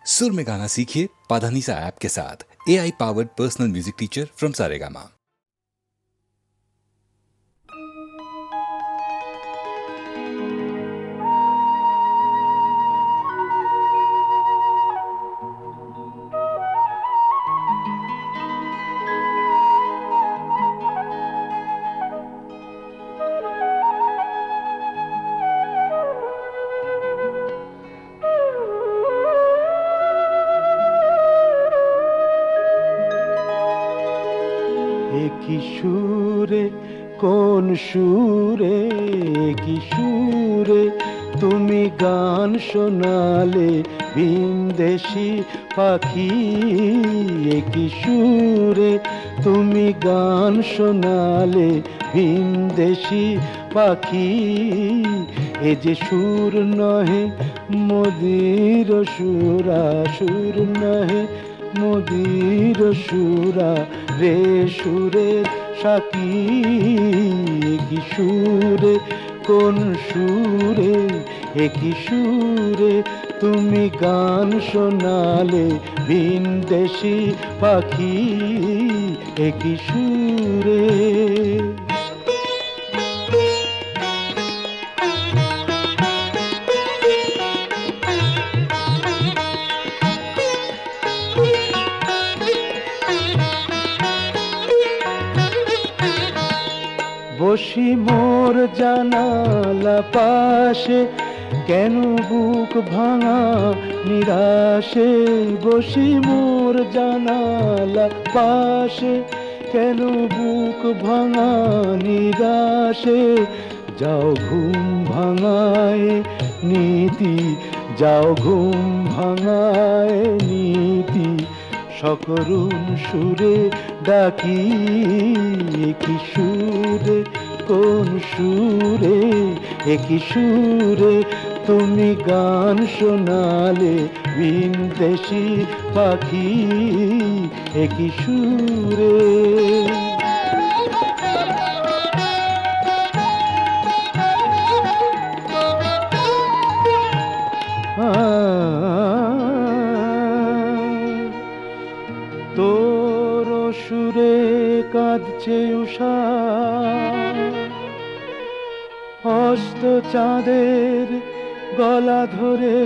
सुर में गाना सीखिए पाधानीसा ऐप के साथ। AI powered personal music teacher from Saregama. কি সুরে কোন সুরে কি সুরে তুমি গান শোনালে ভিনদেশি পাখি কি সুরে তুমি গান শোনালে ভিনদেশি পাখি এ যে সুর নহে মদির সুরা সুর নহে মদির সুরা রে সুরের সাকি কি সুরে কোন সুরে কি সুরে তুমি গান শোনালে ভিনদেশি পাখি কি সুরে বসি মোর জানালা পাশে কেন বুক ভাঙা নিরাশে বসি মোর জানালা পাশে কেন বুক ভাঙা নিরাশে যাও ঘুম ভাঙায় নীতি যাও ঘুম ভাঙায় নীতি সকরুণ সুরে ডাকি কি সুরে কোন সুরে কি সুরে তুমি গান শোনালে ভিনদেশি পাখি কি সুরে তোর সুরে কাঁদছে উষা হস্ত চাঁদের গলা ধরে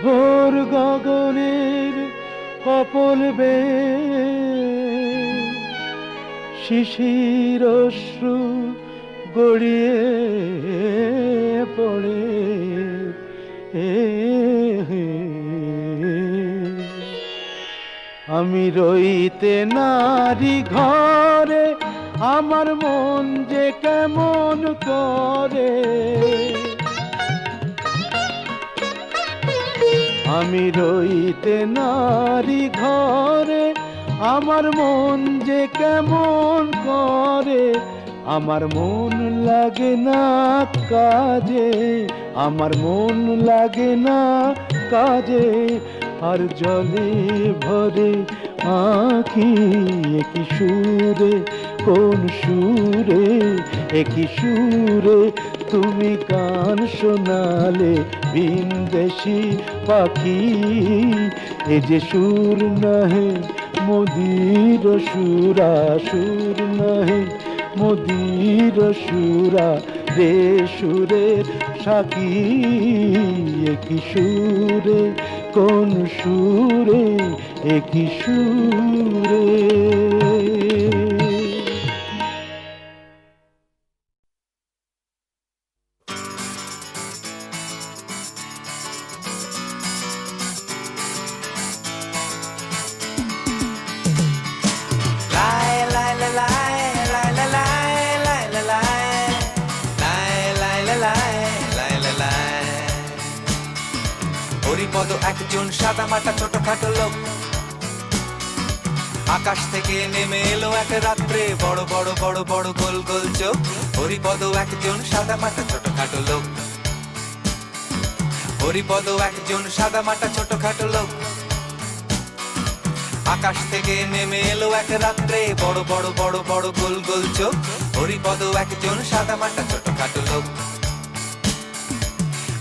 ভোর গগনের কপল বে শিশির অশ্রু গড়িয়ে পড়ে আমি রইতে নারী ঘরে আমার মন যে কেমন করে আমি রইতে নারী ঘরে আমার মন যে কেমন করে আমার মন লাগে না কাজে আমার মন লাগে না কাজে আর জলে ভরে আঁখি কি সুরে কোন সুরে কি সুরে তুমি গান শোনালে ভিনদেশি পাখি এ যে সুর নহে মদির সুরা সুর নহে মদির সুরা রে সুরের সাকি কি সুরে কোন সুরে কি সুরে হরিপদ একজন সাদামাটা ছোটখাটো লোক আকাশ থেকে নেমে এলো এক রাত্রে বড় বড় বড় বড় গোল গোল চোখ হরিপদ একজন সাদামাটা ছোটখাটো লোক হরিপদ একজন সাদামাটা ছোটখাটো লোক আকাশ থেকে নেমে এলো এক রাত্রে বড় বড় বড় বড় গোল গোল চোখ হরিপদ একজন সাদামাটা ছোটখাটো লোক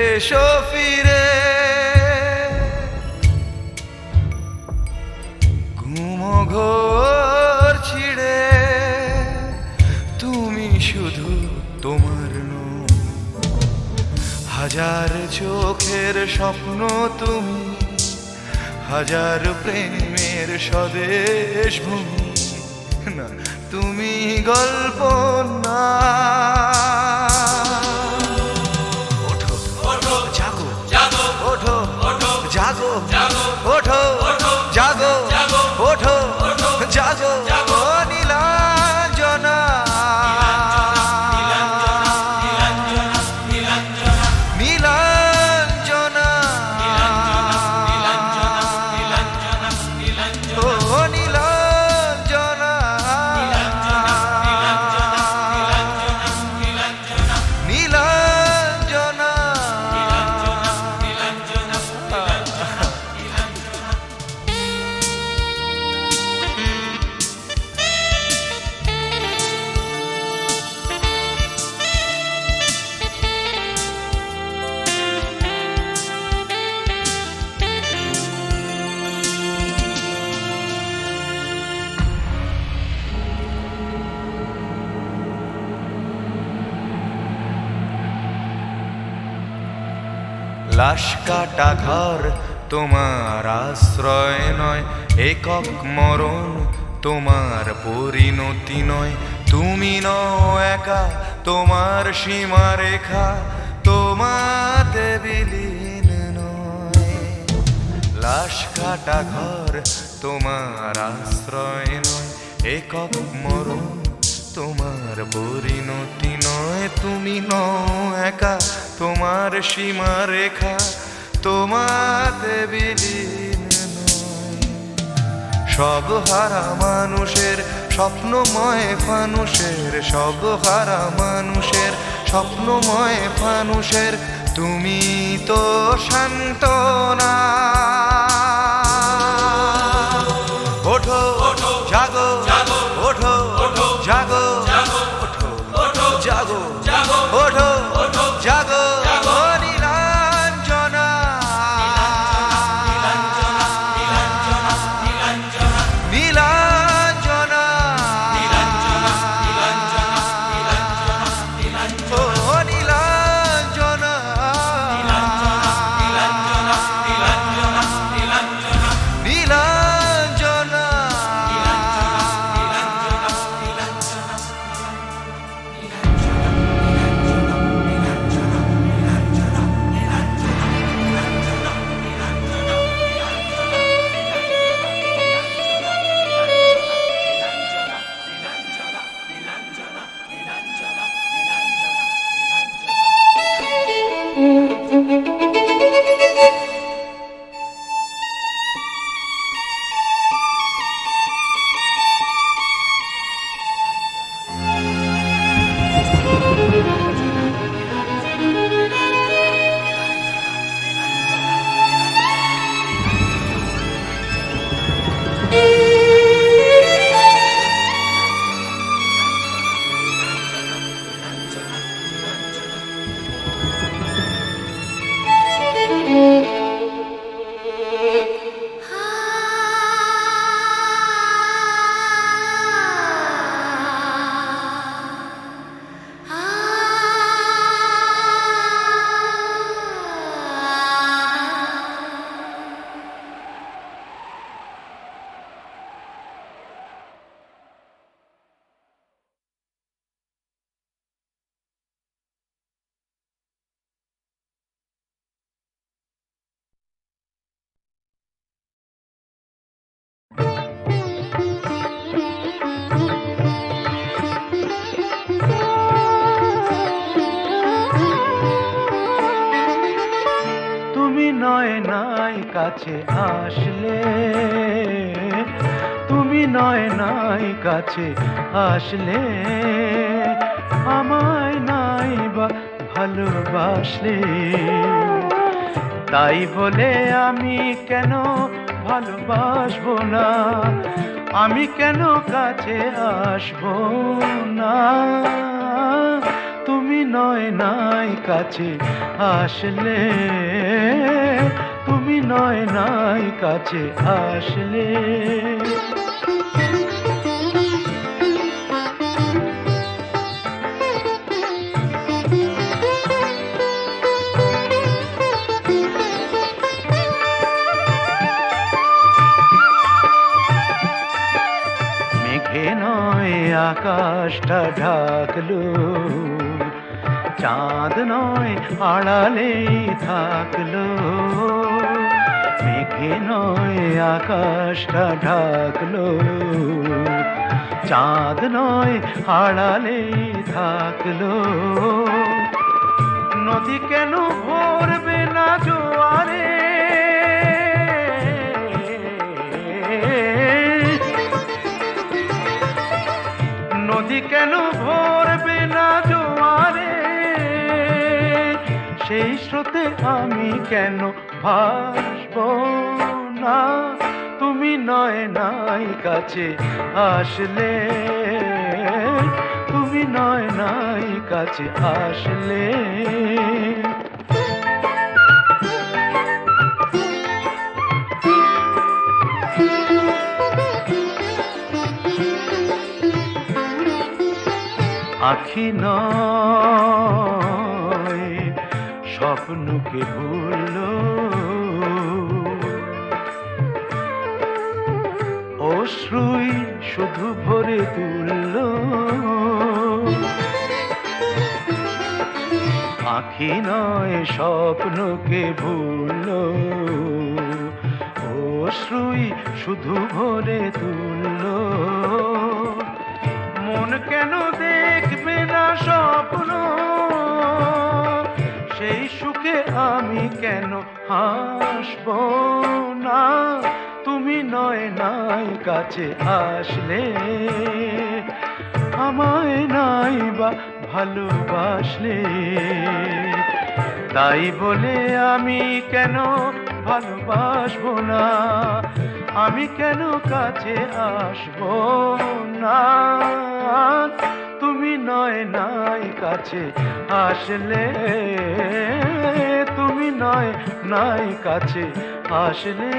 এসো ফিরে ঘুমঘোর ছিড়ে তুমি শুধু তোমার নও হাজার চোখের স্বপ্ন তুমি হাজার প্রেমের স্বদেশ ভূমি না তুমি গল্প না ওঠো ওঠো জাগো জাগো ওঠো ওঠো জাগো জাগো ওঠো ওঠো জাগো জাগো ওঠো ওঠো জাগো জাগো নীলাঞ্জনা নীলাঞ্জনা ও নীলাঞ্জনা নীলাঞ্জনা লাশ কাটা ঘর তোমার আশ্রয় নয় একক মরণ তোমার পরিণতি নয় তুমি নও একা তোমার সীমারেখা তোমাতে বিলীন নয় লাশ কাটা ঘর তোমার আশ্রয় নয় একক মরণ তোমার পরিণতি নয় তুমি নও একা তোমার সীমারেখা তোমাতে বিলীন নয় সব হারা মানুষের স্বপ্নময় ফানুষের সব হারা মানুষের স্বপ্নময় ফানুষের তুমি তো সান্ত্বনা ওঠো ওঠো জাগো জাগো ওঠো ওঠো জাগো জাগো ওঠো ওঠো জাগো জাগো ওঠো ওঠো জাগো জাগো নীলাঞ্জনা নীলাঞ্জনা ও নীলাঞ্জনা নীলাঞ্জনা নয় নাই কাছে আসলে তুমি নয় নাই কাছে আসলে আমায় নাই বা ভালোবাসলে তাই বলে আমি কেন ভালোবাসবো না আমি কেন কাছে আসবো না তুমি নয় নাই কাছে আসলে, তুমি নয় নাই কাছে আসলে। মেঘে নয় আকাশটা ঢাকলো, চাঁদ নয় আড়ালেই থাকলো। মেঘে নয় আকাশটা ঢাকলো, চাঁদ নয় আড়ালেই থাকলো। নদী কেন ভরবে না জোয়ারে, নদী কেন ভরবে না জোয়ারে, সেই স্রোতে আমি কেন ভাসব না। তুমি নয় নাই কাছে আসলে, তুমি নয় নাই কাছে আসলে। আখি নয় স্বপ্নকে ভুললো, অশ্রুই শুধু ভরে তুললো। আখি নয় স্বপ্নকে ভুললো, অশ্রুই শুধু ভরে তুললো। মন কেন দেখবে না স্বপ্ন, সেই সুখে আমি কেন হাসব না। তুমি নয় নাই কাছে আসলে, আমায় নাই বা ভালোবাসলে। তাই বলে আমি কেন ভালোবাসবো না, আমি কেন কাছে আসবো না। তুমি নয় নাই কাছে আসলে, তুমি নয় নাই কাছে আসলে।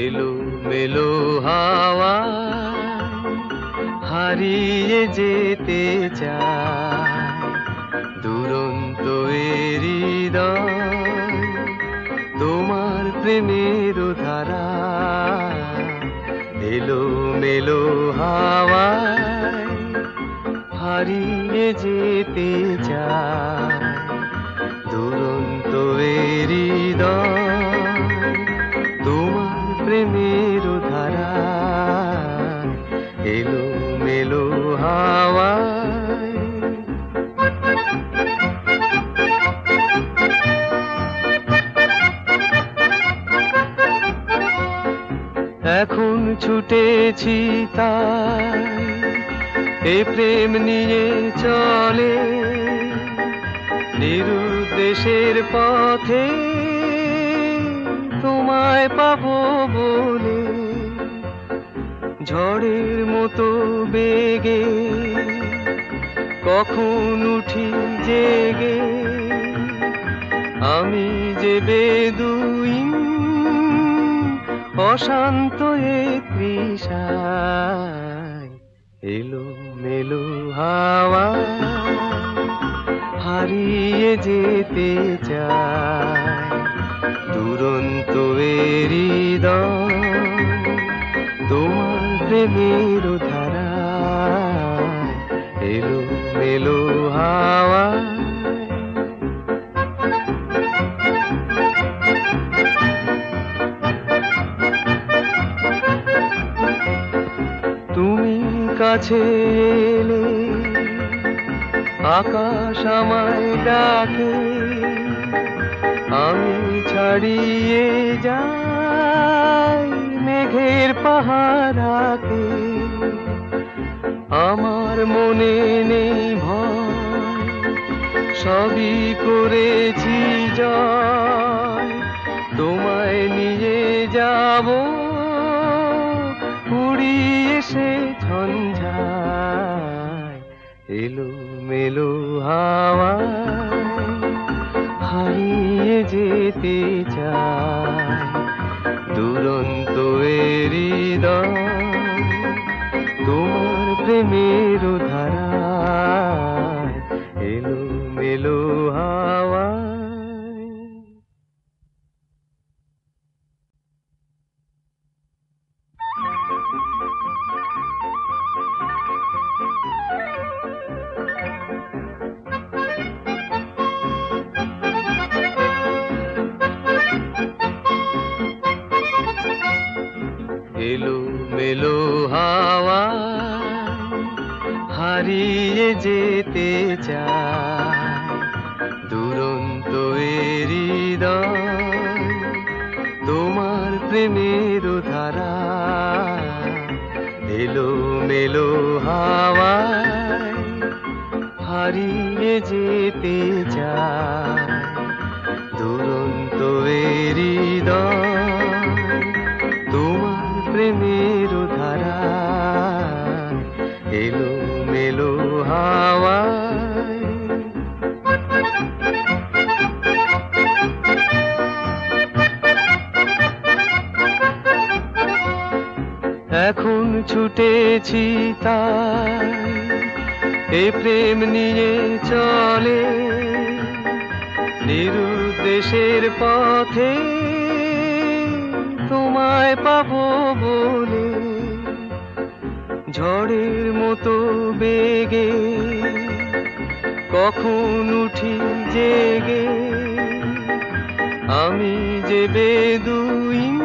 এলো মেলো হাওয়া হারিয়ে যেতে চায়, দুরন্ত হৃদয় তোমার প্রেমের ধারা। এলো মেলো হাওয়া হারিয়ে যেতে চায়, দুরন্ত হৃদয় তোমার প্রেমের ধারা। এলো মেলো হাওয়ায় এখন ছুটেছি তাই এ প্রেম নিয়ে চলে, নিরুদ্দেশের পথে তোমায় পাবো বলে। ঝড়ের মতো বেগে কখন উঠি জেগে, আমি যে বেদুইন অশান্ত এ তৃষায়। এলো মেলো হাওয়া হারিয়ে যেতে চায়, দুরন্ত হৃদয় তোমার প্রেমের ধারা। এলো মেলো হাওয়া তুমি কাছে এলে আকাশ আমায় ডাকে, আমি ছাড়িয়ে যাই মেঘ মেঘের পাহারাকে। আমার মনে নেই ভয়, সবই করেছি জয়, তোমায় নিয়ে যাব উড়িয়ে সে ঝঞ্ঝায়। এলো মেলো হাওয়ায় হারিয়ে যেতে চায় দুরন্ত এ হৃদয়, তোমার প্রেমের ধারায় এলো মেলো হাওয়ায়। এলো মেলো হাওয়ায় হারিয়ে যেতে চায় দুরন্ত এ হৃদয়, তোমার প্রেমের ধারায় এলো মেলো হাওয়ায় হারিয়ে যেতে চায় দুরন্ত এ হৃদয়, তোমার প্রেমের ধারায় এলো মেলো হাওয়ায়। এখন ছুটেছি তাই এ প্রেম নিয়ে চলে নিরুদ্দেশের পথে, তোমায় পাবো বলে ঝড়ের মতো বেগে কখন উঠি জেগে। আমি যে বেদুইন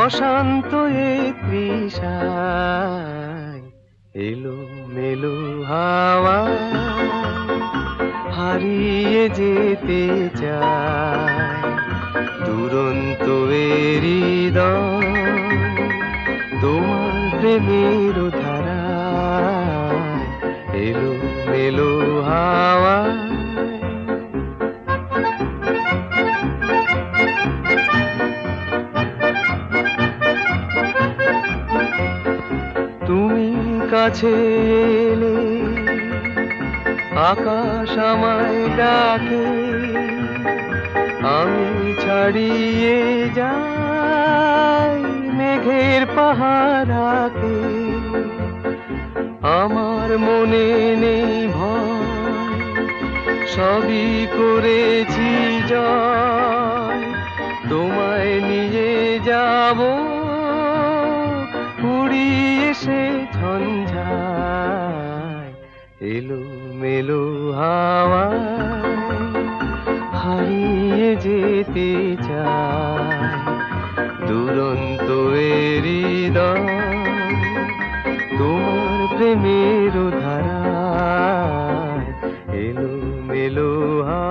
অশান্ত এ তৃষায়, এলো মেলো হাওয়ায় হারিয়ে যেতে চায় দুরন্ত এ হৃদয়, তোমার প্রেমের ধারায় এলো মেলো হাওয়ায়। তুমি কাছে এলে আকাশ আমায় ডাকে, আমি ছাড়িয়ে যাই মেঘের পাহারাকে। আমার মনে নেই ভয়, সবই করেছি জয়, তোমায় নিয়ে যাব উড়িয়ে সে ঝঞ্ঝায় এলো মেলো হাওয়ায় হারিয়ে যেতে চায় দুরন্ত এ হৃদয়, তোমার প্রেমের ধারায় এলো মেলো হাওয়ায়।